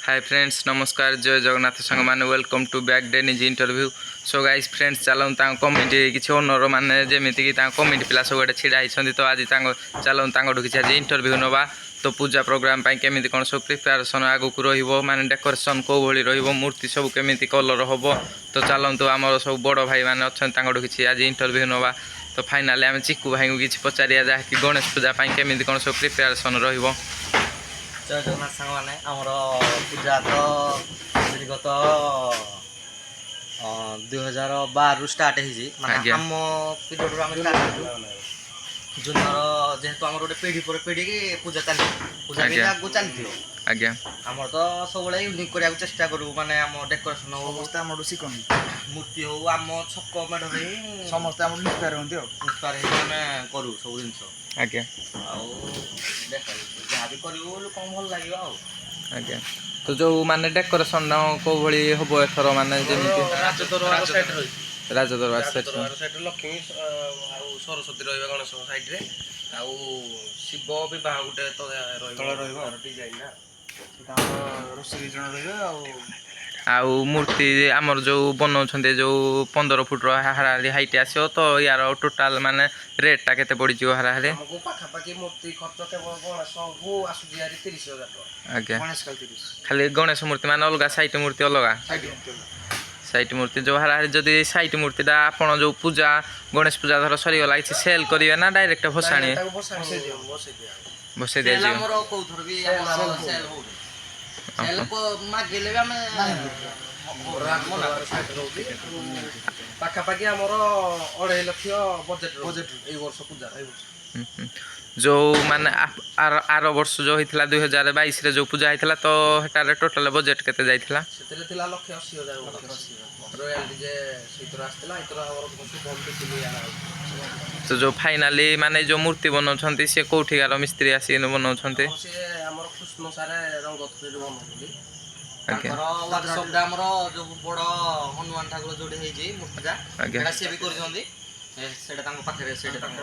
Hi friends नमस्कार जय जगन्नाथ सांग मैंने वेलकम टू बैक डे निज इंटरव्यू सो गाइस फ्रेंड्स चलूँ कमिटी किसी ओनर मैंने जमीक कमिटी पिला सब गोटे छिड़ा होती तो आज चलूँ किसी आज इंटरव्यू नवा तो पूजा प्रोग्राम केमी कौन सब प्रिपेरेसन आगू रही डेकोरेशन कौ भाई रूर्ति सब केमी कलर हम तो चलतु आम सब बड़ भाई मैंने अच्छा किसी आज इंटरव्यू नवा तो फाइनाली आम चिकू भाई को किसी पचारिया जहाँकि गणेश पूजा केमी कौन सब प्रिपेरेसन रही जय जगन्नाथ सांग मैंने आमर पूजा तो दीर्घत 2012 स्टार्ट है आम पीरियड आम स्टार्ट जूनर जेहेतु आम गोटे पीढ़ी पर पीढ़ी की पूजा चली पूजा भी आगे चलती आज्ञा आम तो सब यूनिक करने चेष्टा करूँ माने आम डेकोरेशन समस्ते आम शिखन मूर्ति हो आम छक मेढ़ समस्ते आम इंस्पायर होती इंस्पायर होने करूँ सब जिन आज्ञा जहाँ भी करूँ लोक भल लगे आज्ञा तो जो माने डेकोरेशन कौ भाई हम एथर माने राजदरबार साइड लक्ष्मी सरस्वती रही गणेश साइड रे आउ शिव विवाह गोटे तले डिजाइन रोषेई जन रही आउ मूर्ति आमर जो बनाऊँ जो 15 फुट हाराहारी हाइट आसो तो यार टोटाल माने रेटा केते पड़ी हाराहारी पाखापाखि मूर्ति खर्च केवल गणेश को आसुची 30,000 आज्ञा खाली गणेश मूर्ति माने अलग साइट मूर्ति अलग साइट मूर्ति जो हाराहारी जदि साइट मूर्तिटा आपड़ जो पूजा गणेश पूजा धर सरीगला कि सेल करेंगे ना डायरेक्ट भसाणी बसई दिया पाखापाखि आमर 2.5 लाख बजेट ए वर्ष पूजा जो माने आर वर्ष जो होता 2022 रे जो पूजा होता तो हेटारे टोटल बजेट केते जाइथिला सेतले थिला 1,80,000 रॉयल डीजे सहित आस्थिला इतरा हमर शुभम पिली आला तो जो फाइनाली माने जो मूर्ति बनाउछंती से कोठीकार मिस्त्री आसी बनाउछंती से हमर कृष्ण सारे रंग थ्री बनौली ताकर वर्कशॉप दा हमर जो बड़ हनुमान ठाकुर जोडी हे जे मूर्तिटा एटा से भी करजंदी सेटा तांको पाखरे सेटा तांको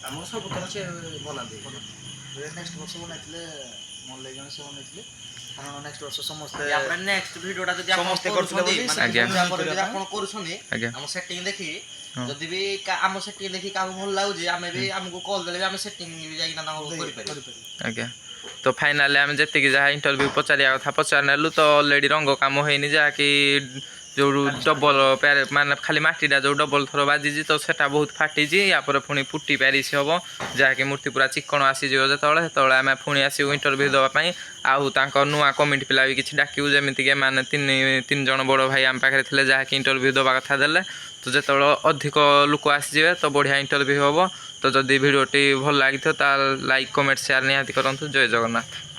आम सब तरह से बना दे नेक्स्ट वर्ष बनाइले मन लगे से बनाइले कारण नेक्स्ट वर्ष समस्ते या नेक्स्ट वीडियोटा जदी समस्ते करछंदी माने आपण करछंदी हम सेटिंग देखि जदी भी हम सेटिंग देखि का भल लागु जे हमें भी हमको कॉल देले हम सेटिंग भी जाई ना करि पारि आज्ञा तो फाइनाली आम जी जहाँ इंटरव्यू पचारिया कथा पचारनेलु तो ऑलरेडी रंग काम होनी जहाँकि जो डबल पैर माने खाली माटीटा जो डबल थर बाजी तो सेटा बहुत फाटी यापर पुणी पुटी पारिश हम जहाँकि मूर्ति पूरा चिकण आसीज जो आम पुणी आसू इंटरव्यू देवाई आउ नुआ कमिटी पिला भी किसी डाकू जमीक मैंने तीन जन बड़ भाई आम पाखे थे जहाँकि इंटरव्यू देवा कथा देले तो जो अधिक लोक आसीजे तो बढ़िया इंटरव्यू हम तो जदि भिडियोटी भल लगी तो लाइक कमेंट शेयर निहाती करंतु जय जगन्नाथ।